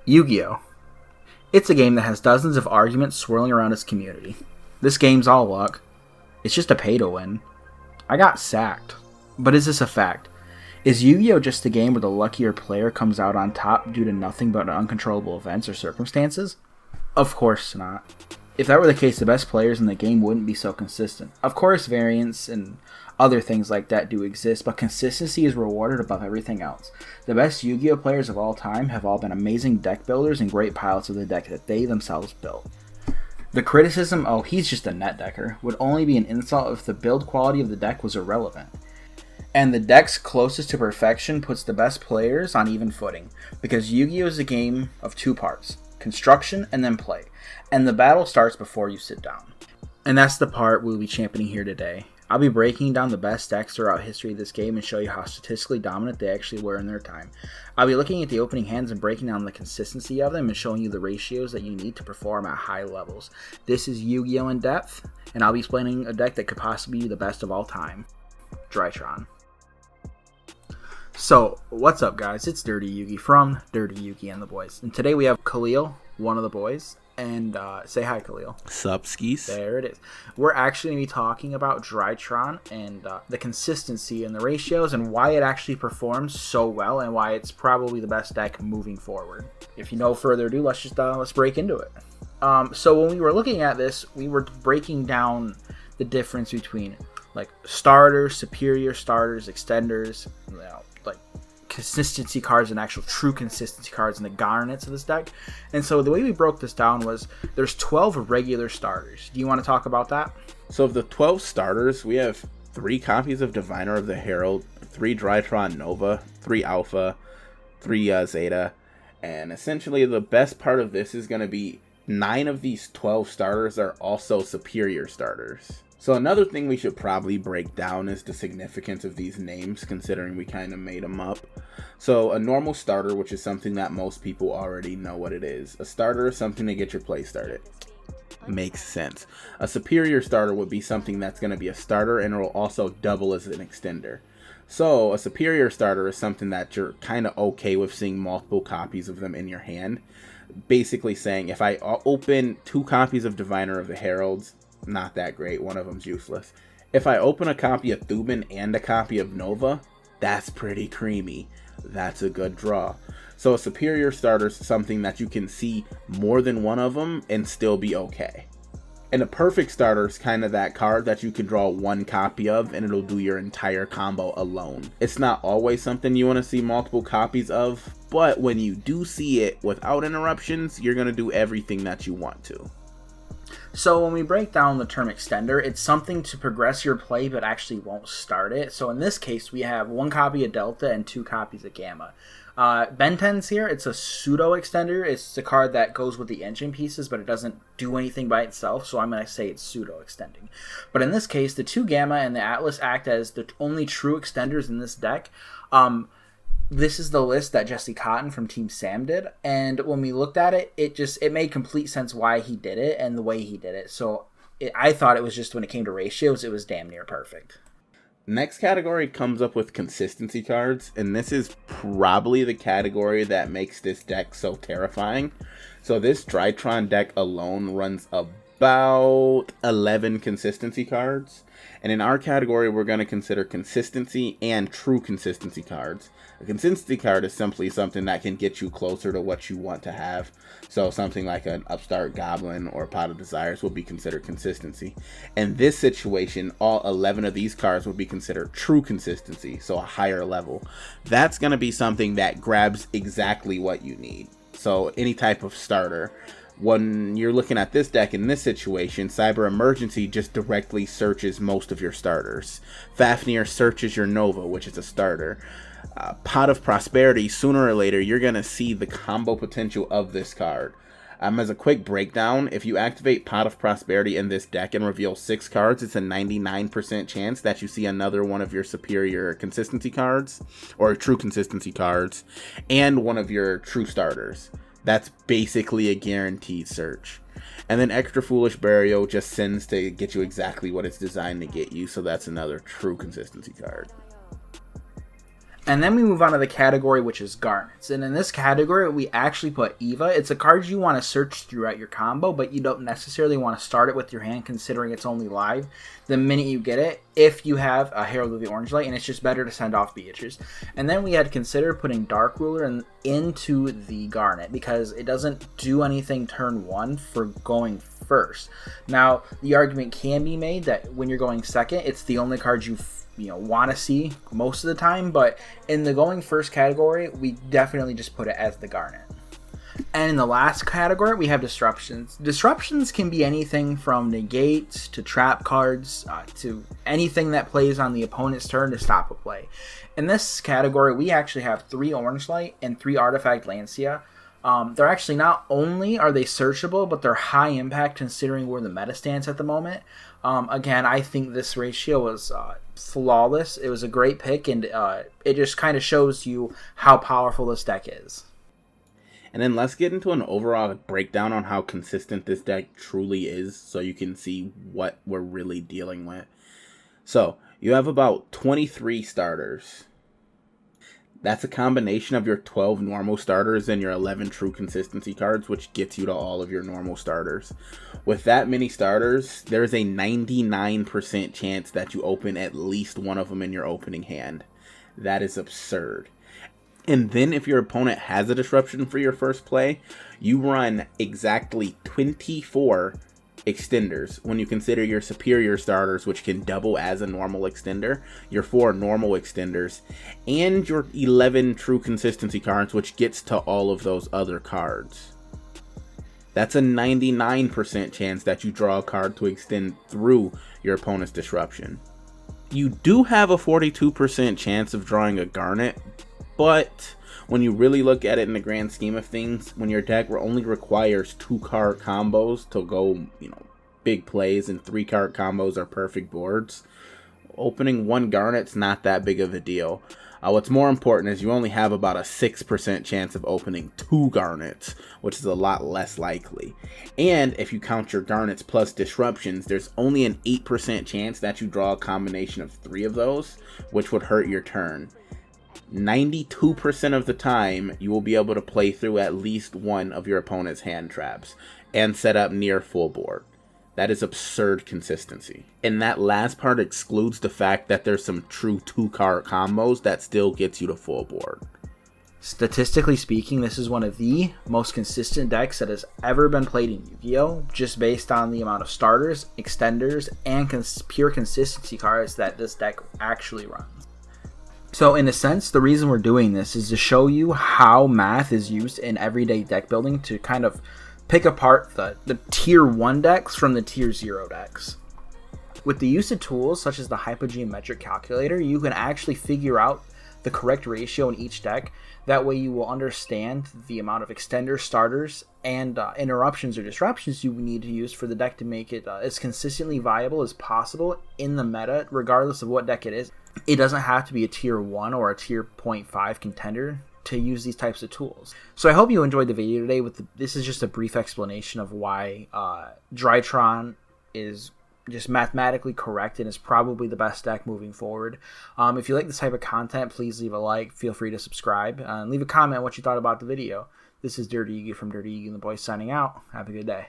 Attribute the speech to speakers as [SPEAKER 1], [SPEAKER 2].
[SPEAKER 1] Yu-Gi-Oh! It's a game that has dozens of arguments swirling around its community. This game's all luck. It's just a pay to win. I got sacked. But is this a fact? Is Yu-Gi-Oh! Just a game where the luckier player comes out on top due to nothing but uncontrollable events or circumstances? Of course not. If that were the case, the best players in the game wouldn't be so consistent. Of course, variance and other things like that do exist, but consistency is rewarded above everything else. The best Yu-Gi-Oh! Players of all time have all been amazing deck builders and great pilots of the deck that they themselves built. The criticism, oh, he's just a net decker, would only be an insult if the build quality of the deck was irrelevant. And the decks closest to perfection puts the best players on even footing, because Yu-Gi-Oh! Is a game of two parts, construction and then play, and the battle starts before you sit down. And that's the part we'll be championing here today. I'll be breaking down the best decks throughout history of this game and show you how statistically dominant they actually were in their time. I'll be looking at the opening hands and breaking down the consistency of them and showing you the ratios that you need to perform at high levels. This is Yu-Gi-Oh! In-Depth, and I'll be explaining a deck that could possibly be the best of all time, Drytron. So, what's up guys, it's Dirty Yugi from Dirty Yugi and the Boys, and today we have Khalil, one of the boys, and say hi Khalil.
[SPEAKER 2] Sup skis.
[SPEAKER 1] There it is. We're actually going to be talking about Drytron and the consistency and the ratios and why it actually performs so well and why it's probably the best deck moving forward. If you no further ado, let's break into it. So when we were looking at this, we were breaking down the difference between like starters, superior starters, extenders, you know, like consistency cards and actual true consistency cards and the garnets of this deck. And so the way we broke this down was there's 12 regular starters. Do you want to talk about that?
[SPEAKER 2] So of the 12 starters, we have 3 copies of Diviner of the Herald, 3 Drytron Nova, 3 Alpha, 3 Zeta, and essentially the best part of this is going to be 9 of these 12 starters are also superior starters. So another thing we should probably break down is the significance of these names, considering we kind of made them up. So a normal starter, which is something that most people already know what it is. A starter is something to get your play started. Makes sense. A superior starter would be something that's going to be a starter and it will also double as an extender. So a superior starter is something that you're kind of okay with seeing multiple copies of them in your hand. Basically saying if I open 2 copies of Diviner of the Heralds, not that great, one of them's useless. If I open a copy of Thuban and a copy of Nova, that's pretty creamy. That's a good draw. So a superior starter is something that you can see more than one of them and still be okay. And a perfect starter is kind of that card that you can draw 1 copy of and it'll do your entire combo alone. It's not always something you want to see multiple copies of, but when you do see it without interruptions, you're going to do everything that you want to.
[SPEAKER 1] So when we break down the term extender, it's something to progress your play but actually won't start it. So in this case, we have 1 copy of Delta and 2 copies of Gamma. Ben 10's here, it's a pseudo extender. It's a card that goes with the engine pieces, but it doesn't do anything by itself, so I'm going to say it's pseudo extending. But in this case, the 2 Gamma and the Atlas act as the only true extenders in this deck. This is the list that Jesse Cotton from Team Sam did, and when we looked at it, it made complete sense why he did it and the way he did it. So I thought it was just when it came to ratios, it was damn near perfect.
[SPEAKER 2] Next category comes up with consistency cards, and this is probably the category that makes this deck so terrifying. So this Drytron deck alone runs about 11 consistency cards, and in our category we're going to consider consistency and true consistency cards. A consistency card is simply something that can get you closer to what you want to have. So something like an Upstart Goblin or Pot of Desires will be considered consistency. In this situation, all 11 of these cards would be considered true consistency, so a higher level. That's going to be something that grabs exactly what you need. So any type of starter. When you're looking at this deck in this situation, Cyber Emergency just directly searches most of your starters. Fafnir searches your Nova, which is a starter. Pot of Prosperity, sooner or later, you're going to see the combo potential of this card. As a quick breakdown, if you activate Pot of Prosperity in this deck and reveal 6 cards, it's a 99% chance that you see another one of your superior consistency cards, or true consistency cards, and one of your true starters. That's basically a guaranteed search. And then Extra Foolish Burial just sends to get you exactly what it's designed to get you, so that's another true consistency card.
[SPEAKER 1] And then we move on to the category, which is Garnets. And in this category, we actually put Eva. It's a card you want to search throughout your combo, but you don't necessarily want to start it with your hand, considering it's only live the minute you get it, if you have a Herald of the Orange Light, and it's just better to send off Beatrice. And then we had considered putting Dark Ruler into the Garnet, because it doesn't do anything turn 1 for going first. Now, the argument can be made that when you're going second, it's the only card you want to see most of the time, but in the going first category, we definitely just put it as the Garnet. And in the last category, we have Disruptions. Disruptions can be anything from negates to trap cards to anything that plays on the opponent's turn to stop a play. In this category, we actually have 3 Orange Light and 3 Artifact Lancia. They're actually, not only are they searchable, but they're high impact considering where the meta stands at the moment. Again, I think this ratio was flawless. It was a great pick, and it just kind of shows you how powerful this deck is.
[SPEAKER 2] And then let's get into an overall breakdown on how consistent this deck truly is, so you can see what we're really dealing with. So, you have about 23 starters. That's a combination of your 12 normal starters and your 11 true consistency cards, which gets you to all of your normal starters. With that many starters, there's a 99% chance that you open at least one of them in your opening hand. That is absurd. And then if your opponent has a disruption for your first play, you run exactly 24 extenders when you consider your superior starters, which can double as a normal extender, your 4 normal extenders, and your 11 true consistency cards, which gets to all of those other cards. That's a 99% chance that you draw a card to extend through your opponent's disruption. You do have a 42% chance of drawing a Garnet, but when you really look at it in the grand scheme of things, when your deck only requires 2-card combos to go, big plays, and 3-card combos are perfect boards, opening 1 Garnet's not that big of a deal. What's more important is you only have about a 6% chance of opening 2 Garnets, which is a lot less likely. And if you count your Garnets plus disruptions, there's only an 8% chance that you draw a combination of 3 of those, which would hurt your turn. 92% of the time, you will be able to play through at least one of your opponent's hand traps and set up near full board. That is absurd consistency. And that last part excludes the fact that there's some true 2-card combos that still gets you to full board.
[SPEAKER 1] Statistically speaking, this is one of the most consistent decks that has ever been played in Yu-Gi-Oh! Just based on the amount of starters, extenders, and pure consistency cards that this deck actually runs. So in a sense, the reason we're doing this is to show you how math is used in everyday deck building to kind of pick apart the tier 1 decks from the tier 0 decks. With the use of tools such as the hypogeometric calculator, you can actually figure out the correct ratio in each deck. That way you will understand the amount of extender starters and interruptions or disruptions you need to use for the deck to make it as consistently viable as possible in the meta, regardless of what deck it is. It doesn't have to be a tier 1 or a tier 0.5 contender to use these types of tools. So I hope you enjoyed the video today. This is just a brief explanation of why Drytron is just mathematically correct and is probably the best deck moving forward. If you like this type of content, please leave a like, feel free to subscribe, and leave a comment on what you thought about the video. This is Dirty Yugioh from Dirty Yugioh and the Boys signing out. Have a good day.